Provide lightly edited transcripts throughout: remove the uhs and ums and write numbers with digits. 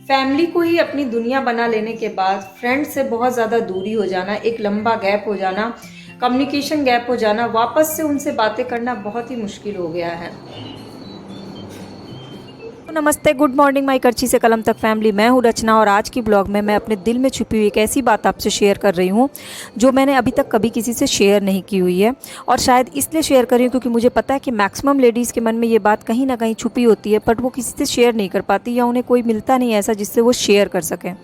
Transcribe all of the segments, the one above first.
Family को ही अपनी दुनिया बना लेने के बाद फ्रेंड्स से बहुत ज़्यादा दूरी हो जाना, एक लंबा गैप हो जाना, कम्युनिकेशन गैप हो जाना, वापस से उनसे बातें करना बहुत ही मुश्किल हो गया है। नमस्ते, गुड मॉर्निंग माई करची से कलम तक फैमिली। मैं हूँ रचना और आज की ब्लॉग में मैं अपने दिल में छुपी हुई एक ऐसी बात आपसे शेयर कर रही हूँ जो मैंने अभी तक कभी किसी से शेयर नहीं की हुई है। और शायद इसलिए शेयर कर रही हूँ क्योंकि मुझे पता है कि मैक्सिमम लेडीज़ के मन में ये बात कहीं ना कहीं छुपी होती है, बट वो किसी से शेयर नहीं कर पाती या उन्हें कोई मिलता नहीं ऐसा जिससे वो शेयर कर सकें।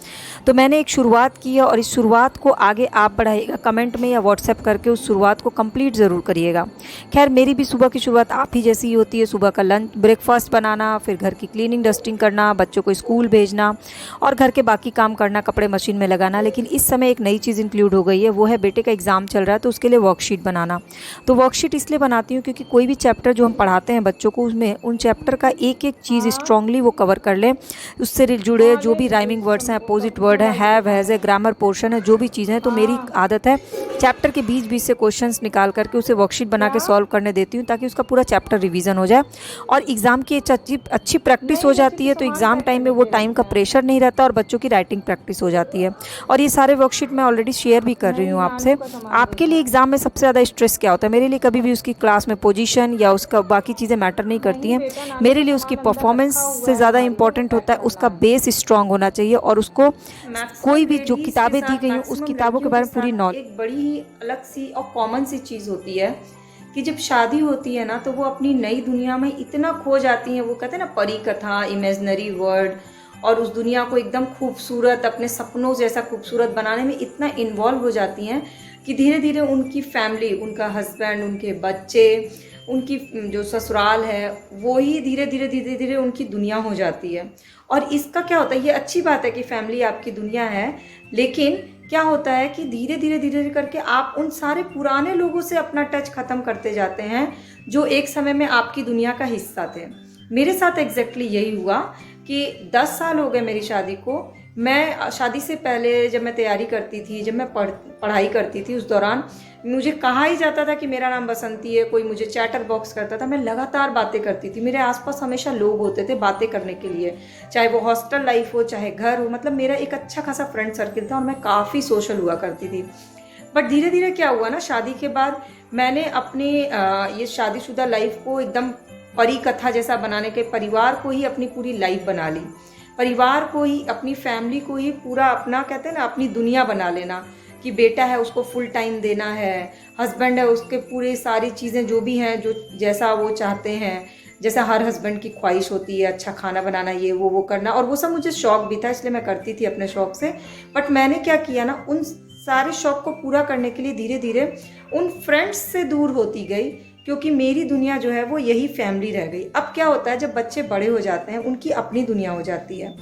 तो मैंने एक शुरुआत की है और इस शुरुआत को आगे आप बढ़ाइएगा कमेंट में या व्हाट्सएप करके उस शुरुआत को कंप्लीट ज़रूर करिएगा। खैर, मेरी भी सुबह की शुरुआत आप ही जैसी ही होती है। सुबह का लंच ब्रेकफास्ट बनाना, फिर घर की क्लीनिंग डस्टिंग करना, बच्चों को स्कूल भेजना और घर के बाकी काम करना, कपड़े मशीन में लगाना। लेकिन इस समय एक नई चीज़ इंक्लूड हो गई है, वो है बेटे का एग्ज़ाम चल रहा है तो उसके लिए वर्कशीट बनाना। तो वर्कशीट इसलिए बनाती हूँ क्योंकि कोई भी चैप्टर जो हम पढ़ाते हैं बच्चों को, उसमें उन चैप्टर का एक एक चीज़ स्ट्रांगली वो कवर कर लें। उससे जुड़े जो भी राइमिंग वर्ड्स हैं, अपोजिट वर्ड है, हैव हैज़ है, ग्रामर पोर्शन है, जो भी चीज़ें हैं। तो मेरी आदत है चैप्टर के बीच बीच से क्वेश्चंस निकाल करके उसे वर्कशीट बना के सॉल्व करने देती हूँ ताकि उसका पूरा चैप्टर रिवीजन हो जाए और एग्ज़ाम की अच्छी प्रैक्टिस हो जाती है। तो एग्ज़ाम टाइम में वो टाइम का प्रेशर नहीं रहता और बच्चों की राइटिंग प्रैक्टिस हो जाती है। और ये सारे वर्कशीट मैं ऑलरेडी शेयर भी कर रही हूँ आपसे। आपके लिए एग्ज़ाम में सबसे ज़्यादा स्ट्रेस क्या होता है? मेरे लिए कभी भी उसकी क्लास में पोजीशन या उसका बाकी चीज़ें मैटर नहीं करती हैं। मेरे लिए उसकी परफॉर्मेंस से ज़्यादा इंपॉर्टेंट होता है उसका बेस स्ट्रांग होना चाहिए और उसको कोई भी जो किताबें दी गई हैं उस किताबों के बारे में पूरी नॉलेज। एक बड़ी ही अलग सी और कॉमन सी चीज़ होती है कि जब शादी होती है ना तो वो अपनी नई दुनिया में इतना खो जाती हैं। वो कहते हैं ना, परी कथा, इमेजिनरी वर्ल्ड, और उस दुनिया को एकदम खूबसूरत, अपने सपनों जैसा खूबसूरत बनाने में इतना इन्वॉल्व हो जाती हैं कि धीरे धीरे उनकी फैमिली, उनका हस्बैंड, उनके बच्चे, उनकी जो ससुराल है, वो ही धीरे धीरे धीरे धीरे उनकी दुनिया हो जाती है। और इसका क्या होता है, ये अच्छी बात है कि फैमिली आपकी दुनिया है, लेकिन क्या होता है कि धीरे धीरे धीरे धीरे करके आप उन सारे पुराने लोगों से अपना टच ख़त्म करते जाते हैं जो एक समय में आपकी दुनिया का हिस्सा थे। मेरे साथ एग्जैक्टली यही हुआ कि 10 साल हो गए मेरी शादी को। मैं शादी से पहले जब मैं तैयारी करती थी, जब मैं पढ़ाई करती थी, उस दौरान मुझे कहा ही जाता था कि मेरा नाम बसंती है। कोई मुझे चैटर बॉक्स करता था, मैं लगातार बातें करती थी। मेरे आसपास हमेशा लोग होते थे बातें करने के लिए, चाहे वो हॉस्टल लाइफ हो चाहे घर हो। मतलब मेरा एक अच्छा खासा फ्रेंड सर्किल था और मैं काफ़ी सोशल हुआ करती थी। बट धीरे धीरे क्या हुआ ना, शादी के बाद मैंने अपनी ये शादीशुदा लाइफ को एकदम परी कथा जैसा बनाने के, परिवार को ही अपनी पूरी लाइफ बना ली। परिवार को ही, अपनी फैमिली को ही पूरा अपना, कहते हैं ना, अपनी दुनिया बना लेना कि बेटा है उसको फुल टाइम देना है, हस्बैंड है उसके पूरी सारी चीज़ें जो भी हैं, जो जैसा वो चाहते हैं, जैसा हर हस्बैंड की ख्वाहिश होती है, अच्छा खाना बनाना, ये वो करना। और वो सब मुझे शौक भी था, इसलिए मैं करती थी अपने शौक से। बट मैंने क्या किया ना, उन सारे शौक को पूरा करने के लिए धीरे धीरे उन फ्रेंड्स से दूर होती गई, क्योंकि मेरी दुनिया जो है वो यही फैमिली रह गई। अब क्या होता है, जब बच्चे बड़े हो जाते हैं उनकी अपनी दुनिया हो जाती है।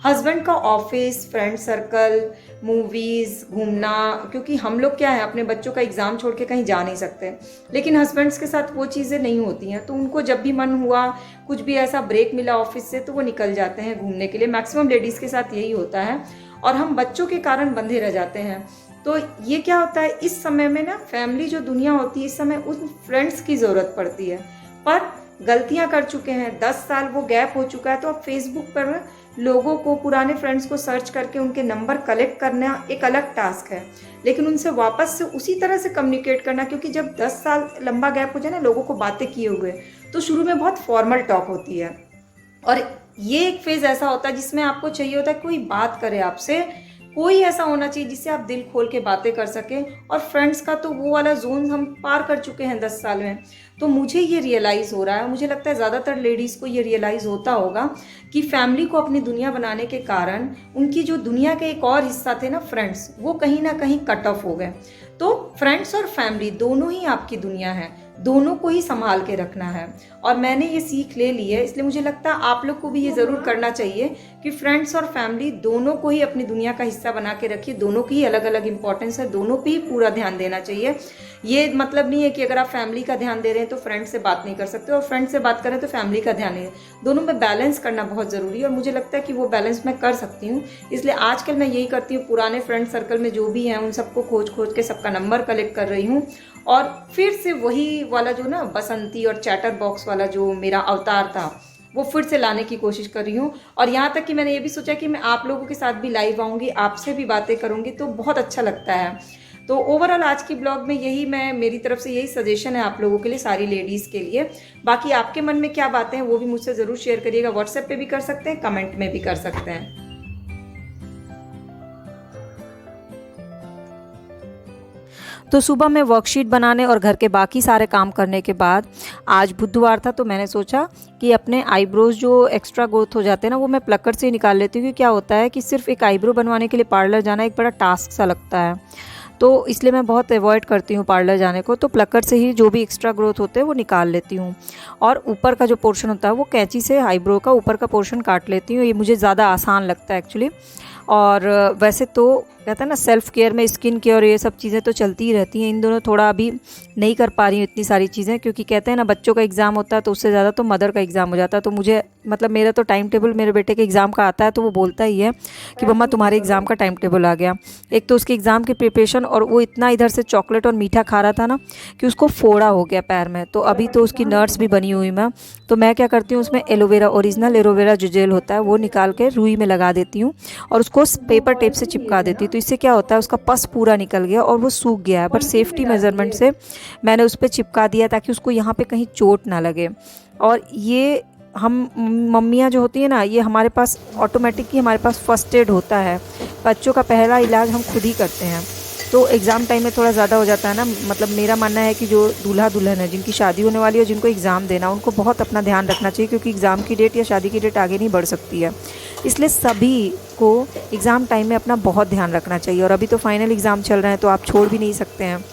हस्बैंड का ऑफिस, फ्रेंड सर्कल, मूवीज़, घूमना, क्योंकि हम लोग क्या है, अपने बच्चों का एग्ज़ाम छोड़ के कहीं जा नहीं सकते। लेकिन हस्बैंड्स के साथ वो चीज़ें नहीं होती हैं, तो उनको जब भी मन हुआ, कुछ भी ऐसा ब्रेक मिला ऑफिस से, तो वो निकल जाते हैं घूमने के लिए। मैक्सिमम लेडीज़ के साथ यही होता है और हम बच्चों के कारण बंधे रह जाते हैं। तो ये क्या होता है, इस समय में ना फैमिली जो दुनिया होती है, इस समय उन फ्रेंड्स की ज़रूरत पड़ती है। पर गलतियां कर चुके हैं, 10 साल वो गैप हो चुका है, तो अब फेसबुक पर लोगों को, पुराने फ्रेंड्स को सर्च करके उनके नंबर कलेक्ट करना एक अलग टास्क है। लेकिन उनसे वापस से उसी तरह से कम्युनिकेट करना, क्योंकि जब 10 साल लंबा गैप हो जाए ना, लोगों को बातें किए हुए, तो शुरू में बहुत फॉर्मल टॉक होती है। और ये एक फेज़ ऐसा होता है जिसमें आपको चाहिए होता है कोई बात करे आपसे, कोई ऐसा होना चाहिए जिससे आप दिल खोल के बातें कर सकें। और फ्रेंड्स का तो वो वाला जोन हम पार कर चुके हैं 10 साल में। तो मुझे ये रियलाइज़ हो रहा है, मुझे लगता है ज़्यादातर लेडीज़ को ये रियलाइज़ होता होगा कि फैमिली को अपनी दुनिया बनाने के कारण उनकी जो दुनिया के एक और हिस्सा थे ना, फ्रेंड्स, वो कहीं ना कहीं कट ऑफ हो गए। तो फ्रेंड्स और फैमिली दोनों ही आपकी दुनिया है, दोनों को ही संभाल के रखना है। और मैंने ये सीख ले ली है, इसलिए मुझे लगता है आप लोग को भी ये ज़रूर करना चाहिए कि फ्रेंड्स और फैमिली दोनों को ही अपनी दुनिया का हिस्सा बना के रखिए। दोनों की ही अलग अलग इंपॉर्टेंस है, दोनों पे ही पूरा ध्यान देना चाहिए। ये मतलब नहीं है कि अगर आप फैमिली का ध्यान दे रहे हैं तो फ्रेंड से बात नहीं कर सकते, और फ्रेंड से बात करें तो फैमिली का ध्यान नहीं है। दोनों में बैलेंस करना बहुत ज़रूरी है और मुझे लगता है कि वो बैलेंस मैं कर सकती हूँ। इसलिए आजकल मैं यही करती हूँ, पुराने फ्रेंड सर्कल में जो भी हैं उन सबको खोज खोज के सबका नंबर कलेक्ट कर रही हूँ। और फिर से वही वाला जो ना बसंती और चैटर बॉक्स वाला जो मेरा अवतार था, वो फिर से लाने की कोशिश कर रही हूँ। और यहाँ तक कि मैंने ये भी सोचा कि मैं आप लोगों के साथ भी लाइव आऊँगी, आपसे भी बातें करूँगी, तो बहुत अच्छा लगता है। तो ओवरऑल आज की ब्लॉग में यही, मैं मेरी तरफ से यही सजेशन है आप लोगों के लिए, सारी लेडीज़ के लिए। बाकी आपके मन में क्या बातें हैं वो भी मुझसे ज़रूर शेयर करिएगा। व्हाट्सएप पे भी कर सकते हैं, कमेंट में भी कर सकते हैं। तो सुबह में वर्कशीट बनाने और घर के बाकी सारे काम करने के बाद आज बुधवार था, तो मैंने सोचा कि अपने आईब्रोज जो एक्स्ट्रा ग्रोथ हो जाते हैं ना, वो मैं प्लकर से ही निकाल लेती हूँ। क्योंकि क्या होता है कि सिर्फ एक आईब्रो बनवाने के लिए पार्लर जाना एक बड़ा टास्क सा लगता है, तो इसलिए मैं बहुत अवॉइड करती हूँ पार्लर जाने को। तो प्लकर से ही जो भी एक्स्ट्रा ग्रोथ होते हैं वो निकाल लेती हूँ, और ऊपर का जो पोर्शन होता है वो कैंची से आईब्रो का ऊपर का पोर्शन काट लेती हूँ। ये मुझे ज़्यादा आसान लगता है एक्चुअली। और वैसे तो कहते हैं ना, सेल्फ़ केयर में स्किन केयर और ये सब चीज़ें तो चलती ही रहती हैं। इन दोनों थोड़ा अभी नहीं कर पा रही हूँ इतनी सारी चीज़ें, क्योंकि कहते हैं ना, बच्चों का एग्ज़ाम होता है तो उससे ज़्यादा तो मदर का एग्ज़ाम हो जाता है। तो मुझे मतलब मेरा तो टाइम टेबल मेरे बेटे के एग्ज़ाम का आता है, तो वो बोलता ही है कि मम्मा तुम्हारे एग्ज़ाम का टाइम टेबल आ गया। एक तो उसके एग्ज़ाम की प्रिपरेशन, और वो इतना इधर से चॉकलेट और मीठा खा रहा था ना कि उसको फोड़ा हो गया पैर में। तो अभी तो उसकी नर्स भी बनी हुई मैं, तो मैं क्या करती हूँ, उसमें एलोवेरा, ओरिजिनल एलोवेरा जो जेल होता है वो निकाल के रुई में लगा देती हूँ और उसको पेपर टेप से चिपका देती हूँ। तो इससे क्या होता है, उसका पस पूरा निकल गया और वो सूख गया है। बट सेफ्टी मेजरमेंट से मैंने उस पर चिपका दिया ताकि उसको यहाँ पे कहीं चोट ना लगे। और ये हम मम्मियाँ जो होती है ना, ये हमारे पास ऑटोमेटिक ही हमारे पास फर्स्ट एड होता है। बच्चों का पहला इलाज हम खुद ही करते हैं। तो एग्ज़ाम टाइम में थोड़ा ज़्यादा हो जाता है ना, मतलब मेरा मानना है कि जो दूल्हा दुल्हन है, जिनकी शादी होने वाली है, जिनको एग्ज़ाम देना, उनको बहुत अपना ध्यान रखना चाहिए, क्योंकि एग्ज़ाम की डेट या शादी की डेट आगे नहीं बढ़ सकती है। इसलिए सभी को एग्ज़ाम टाइम में अपना बहुत ध्यान रखना चाहिए। और अभी तो फाइनल एग्ज़ाम चल रहे हैं, तो आप छोड़ भी नहीं सकते हैं।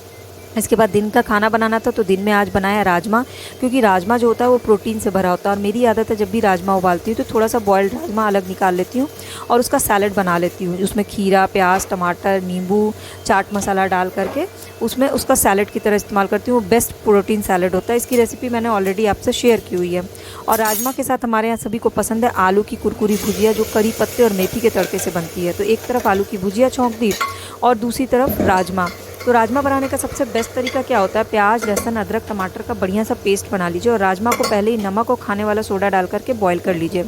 इसके बाद दिन का खाना बनाना था, तो दिन में आज बनाया राजमा, क्योंकि राजमा जो होता है वो प्रोटीन से भरा होता है। और मेरी आदत है, जब भी राजमा उबालती हूँ तो थोड़ा सा बॉयल्ड राजमा अलग निकाल लेती हूँ और उसका सैलेड बना लेती हूँ। उसमें खीरा, प्याज, टमाटर, नींबू, चाट मसाला डाल करके उसमें उसका सैलेड की तरह इस्तेमाल करती हूँ। बेस्ट प्रोटीन सैलेड होता है। इसकी रेसिपी मैंने ऑलरेडी आपसे शेयर की हुई है। और राजमा के साथ हमारे यहाँ सभी को पसंद है आलू की कुरकुरी भुजिया, जो करी पत्ते और मेथी के तड़के से बनती है। तो एक तरफ आलू की भुजिया छौंक दी और दूसरी तरफ राजमा। तो राजमा बनाने का सबसे बेस्ट तरीका क्या होता है, प्याज, लहसुन, अदरक, टमाटर का बढ़िया सा पेस्ट बना लीजिए और राजमा को पहले ही नमक और खाने वाला सोडा डाल करके बॉईल कर लीजिए।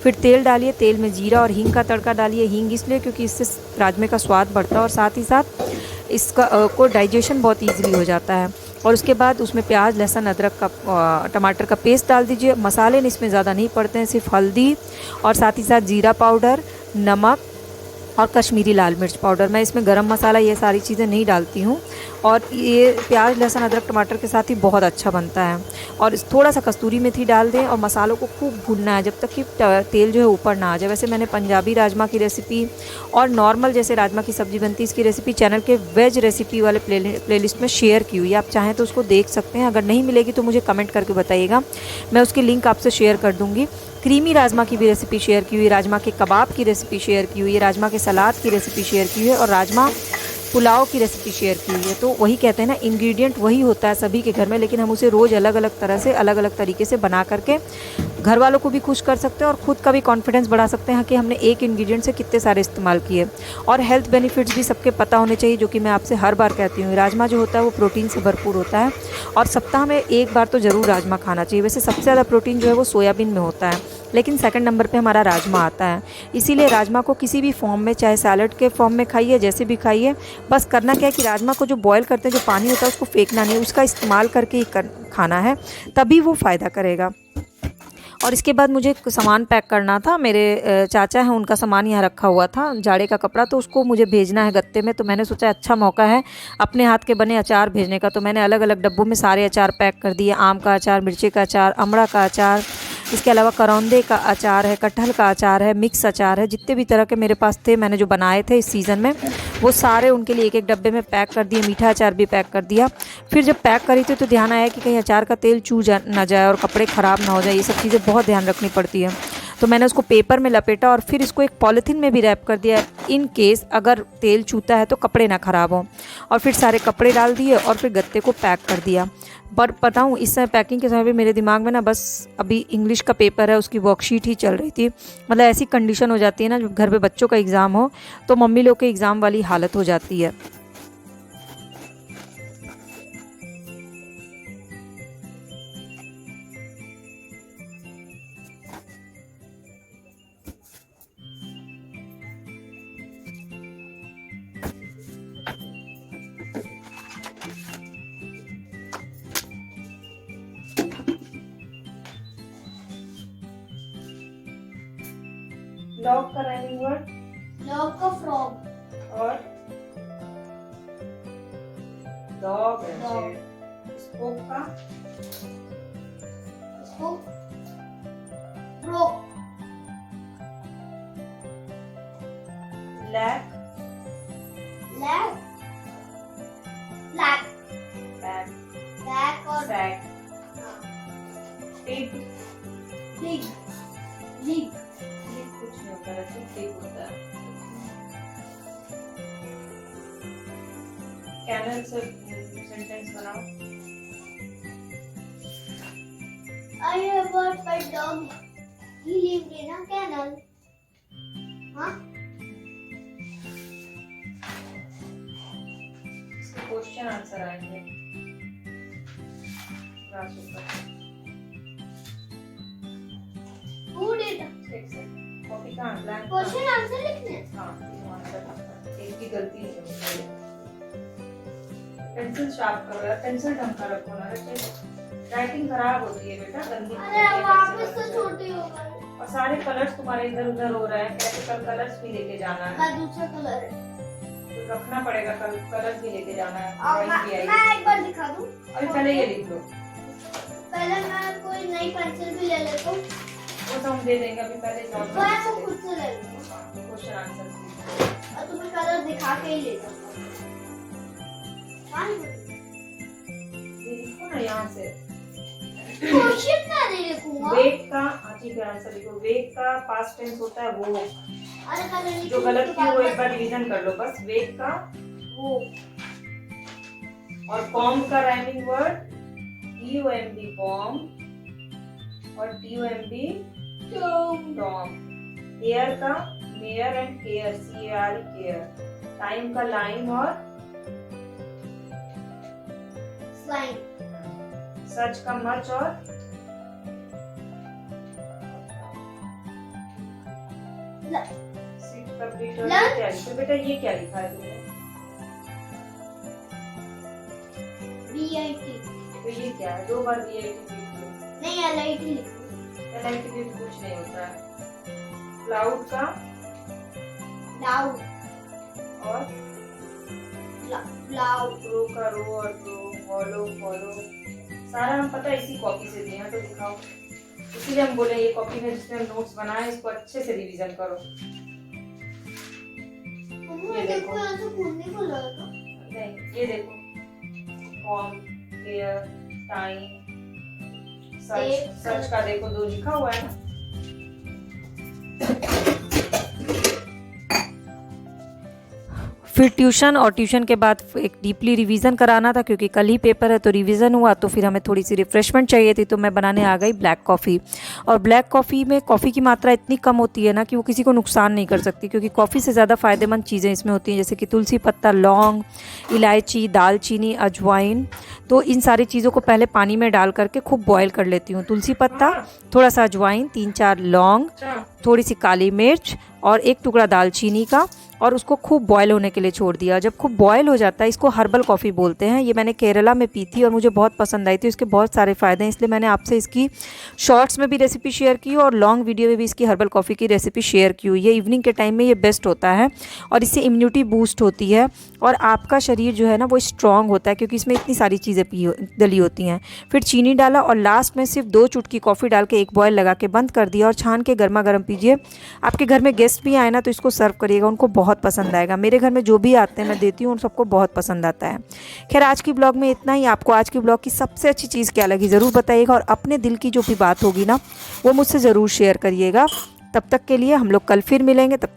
फिर तेल डालिए, तेल में जीरा और हींग का तड़का डालिए। हींग इसलिए क्योंकि इससे राजमे का स्वाद बढ़ता है और साथ ही साथ इसका को डाइजेशन बहुत ईजिली हो जाता है। और उसके बाद उसमें प्याज, लहसुन, अदरक का टमाटर का पेस्ट डाल दीजिए। मसाले इसमें ज़्यादा नहीं पड़ते हैं, सिर्फ हल्दी और साथ ही साथ जीरा पाउडर, नमक और कश्मीरी लाल मिर्च पाउडर। मैं इसमें गरम मसाला ये सारी चीज़ें नहीं डालती हूँ। और ये प्याज, लहसुन, अदरक, टमाटर के साथ ही बहुत अच्छा बनता है। और थोड़ा सा कस्तूरी मेथी डाल दें और मसालों को खूब भूनना है जब तक कि तेल जो है ऊपर ना आ जाए। वैसे मैंने पंजाबी राजमा की रेसिपी और नॉर्मल जैसे राजमा की सब्ज़ी बनती है, इसकी रेसिपी चैनल के वेज रेसिपी वाले प्लेलिस्ट में शेयर की हुई है। आप चाहें तो उसको देख सकते हैं। अगर नहीं मिलेगी तो मुझे कमेंट करके बताइएगा, मैं उसकी लिंक आपसे शेयर कर दूँगी। क्रीमी राजमा की भी रेसिपी शेयर की हुई है, राजमा के कबाब की रेसिपी शेयर की हुई है, राजमा के सलाद की रेसिपी शेयर की हुई है और राजमा पुलाव की रेसिपी शेयर की हुई है। तो वही कहते हैं ना, इंग्रेडिएंट वही होता है सभी के घर में, लेकिन हम उसे रोज़ अलग अलग तरह से, अलग अलग तरीके से बना करके घर वालों को भी खुश कर सकते हैं और ख़ुद का भी कॉन्फिडेंस बढ़ा सकते हैं कि हमने एक इंग्रेडिएंट से कितने सारे इस्तेमाल किए। और हेल्थ बेनिफिट्स भी सबके पता होने चाहिए, जो कि मैं आपसे हर बार कहती हूँ। राजमा जो होता है वो प्रोटीन से भरपूर होता है और सप्ताह में एक बार तो ज़रूर राजमा खाना चाहिए। वैसे सबसे ज़्यादा प्रोटीन जो है वो सोयाबीन में होता है, लेकिन सेकंड नंबर पे हमारा राजमा आता है। इसीलिए राजमा को किसी भी फॉर्म में, चाहे सैलड के फॉर्म में खाइए, जैसे भी खाइए, बस करना क्या है कि राजमा को जो बॉयल करते हैं, जो पानी होता है उसको फेंकना नहीं, उसका इस्तेमाल करके ही खाना है, तभी वो फ़ायदा करेगा। और इसके बाद मुझे सामान पैक करना था। मेरे चाचा हैं, उनका सामान यहाँ रखा हुआ था, जाड़े का कपड़ा, तो उसको मुझे भेजना है गत्ते में। तो मैंने सोचा अच्छा मौका है अपने हाथ के बने अचार भेजने का। तो मैंने अलग अलग डब्बों में सारे अचार पैक कर दिए। आम का अचार, मिर्ची का अचार, अमड़ा का अचार, इसके अलावा करौंदे का अचार है, कटहल का अचार है, मिक्स अचार है। जितने भी तरह के मेरे पास थे, मैंने जो बनाए थे इस सीज़न में, वो सारे उनके लिए एक एक डब्बे में पैक कर दिए। मीठा अचार भी पैक कर दिया। फिर जब पैक करी थी तो ध्यान आया कि कहीं अचार का तेल चू ना जाए और कपड़े ख़राब ना हो जाए। ये सब चीज़ें बहुत ध्यान रखनी पड़ती है। तो मैंने उसको पेपर में लपेटा और फिर इसको एक पॉलीथीन में भी रैप कर दिया, इन केस अगर तेल चूता है तो कपड़े ना ख़राब हों। और फिर सारे कपड़े डाल दिए और फिर गत्ते को पैक कर दिया। पर बताऊँ, इस समय पैकिंग के समय भी मेरे दिमाग में ना बस अभी इंग्लिश का पेपर है, उसकी वर्कशीट ही चल रही थी। मतलब ऐसी कंडीशन हो जाती है ना, जब घर पे बच्चों का एग्ज़ाम हो तो मम्मी लोग के एग्ज़ाम वाली हालत हो जाती है। डॉग का राइमिंग वर्ड, डॉग का फ्रॉग, और डॉग है Dog. शेर। स्पोक का spoke, broke, black, black, black, back, black और सैक, पिग, बिग, बिग, कुछ नहीं होता है, सिर्फ पिग होता है। कैनल से सेंटेंस बनाओ। I have a pet dog. He lived in a kennel. हाँ? इसके क्वेश्चन आंसर आएंगे। Who did? कॉपी का ब्लैंक। Question answer लिखने हैं। हाँ, तीनों आंसर लिखना है। एक भी गलती नहीं होनी। पेंसिल शार्प करो यार, पेंसिल ढंग का रखो ना, राइटिंग खराब होती है बेटा, गंदी अरे वापस तो छोटी हो गई। और सारे कलर्स तुम्हारे इधर उधर हो रहे हैं, कैपिटल कलर्स भी लेके जाना है, मैं दूसरा कलर है। तो रखना पड़ेगा, कलर्स भी लेके जाना है, और ड्राइंग भी आएगी। मैं एक बार दिखा दूं। अभी पहले ये लिख लो, पहले मैं कोई नई पेंसिल भी ले लेता हूँ। वो तो हम दे देंगे, अभी पहले मैं तो खुद से ले लूंगा क्वेश्चन आंसर और तुम्हें कलर दिखा के ही ले जाऊंगा। लिखो ना यहाँ से। क्वेश्चन मैं नहीं लिखूंगा। वेक का, हाँ ठीक है, आंसर लिखो। वेक का पास्ट टेंस होता है वो। अरे कलर जो गलत की वो एक बार रिवीजन कर लो बस। वेक का वो, और कॉम का राइमिंग वर्ड DOMB कॉम, और TOMB टॉम। एयर का mayor and care, CARE care. Time का लाइन और स्लाइम। सच का मच और सिट का बिट और Lunch। क्या लिखा बेटा, ये क्या लिखा है तुमने? BIT तो ये क्या है? 2 बार BIT लिख लो। नहीं, LIT लिखो। LIT भी कुछ नहीं होता है। क्लाउड का लाउड, और लाउड, रो का रो और रो, फॉलो फॉलो, सारा हम पता है इसी कॉपी से दिए हैं, तो दिखाओ। इसीलिए हम बोले ये कॉपी में जिसने नोट्स बनाए इसको अच्छे से रिवीजन करो। ये देखो। देखो यहाँ से खून को लगा था। नहीं, ये देखो, कॉम, केयर, टाइम, सच। सच का देखो 2 लिखा हुआ है ना। फिर ट्यूशन, और ट्यूशन के बाद एक डीपली रिवीजन कराना था क्योंकि कल ही पेपर है, तो रिवीजन हुआ, तो फिर हमें थोड़ी सी रिफ्रेशमेंट चाहिए थी, तो मैं बनाने आ गई ब्लैक कॉफ़ी। और ब्लैक कॉफ़ी में कॉफ़ी की मात्रा इतनी कम होती है ना कि वो किसी को नुकसान नहीं कर सकती, क्योंकि कॉफ़ी से ज़्यादा फ़ायदेमंद चीज़ें इसमें होती हैं, जैसे कि तुलसी पत्ता, लौंग, इलायची, दालचीनी, अजवाइन। तो इन सारी चीज़ों को पहले पानी में डाल करके खूब बॉयल कर लेती हूँ। तुलसी पत्ता, थोड़ा सा अजवाइन, 3-4 लौंग, थोड़ी सी काली मिर्च और 1 टुकड़ा दालचीनी का, और उसको खूब बॉयल होने के लिए छोड़ दिया। जब खूब बॉयल हो जाता है, इसको हर्बल कॉफ़ी बोलते हैं। ये मैंने केरला में पी थी और मुझे बहुत पसंद आई थी, इसके बहुत सारे फ़ायदे हैं, इसलिए मैंने आपसे इसकी शॉर्ट्स में भी रेसिपी शेयर की और लॉन्ग वीडियो में भी इसकी हर्बल कॉफ़ी की रेसिपी शेयर की हुई है। इवनिंग के टाइम में ये बेस्ट होता है और इससे इम्यूनिटी बूस्ट होती है और आपका शरीर जो है ना वो स्ट्रॉन्ग होता है, क्योंकि इसमें इतनी सारी चीज़ें डली होती हैं। फिर चीनी डाला और लास्ट में सिर्फ 2 चुटकी कॉफ़ी डाल के 1 बॉयल लगा के बंद कर दिया और छान के गर्मा गर्म पीजिए। आपके घर में गेस्ट भी आए ना तो इसको सर्व करिएगा, उनको बहुत पसंद आएगा। मेरे घर में जो भी आते हैं मैं देती हूँ, उन सबको बहुत पसंद आता है। खैर, आज की ब्लॉग में इतना ही। आपको आज की ब्लॉग की सबसे अच्छी चीज़ क्या लगी ज़रूर बताइएगा, और अपने दिल की जो भी बात होगी ना वो मुझसे ज़रूर शेयर करिएगा। तब तक के लिए हम लोग कल फिर मिलेंगे। तब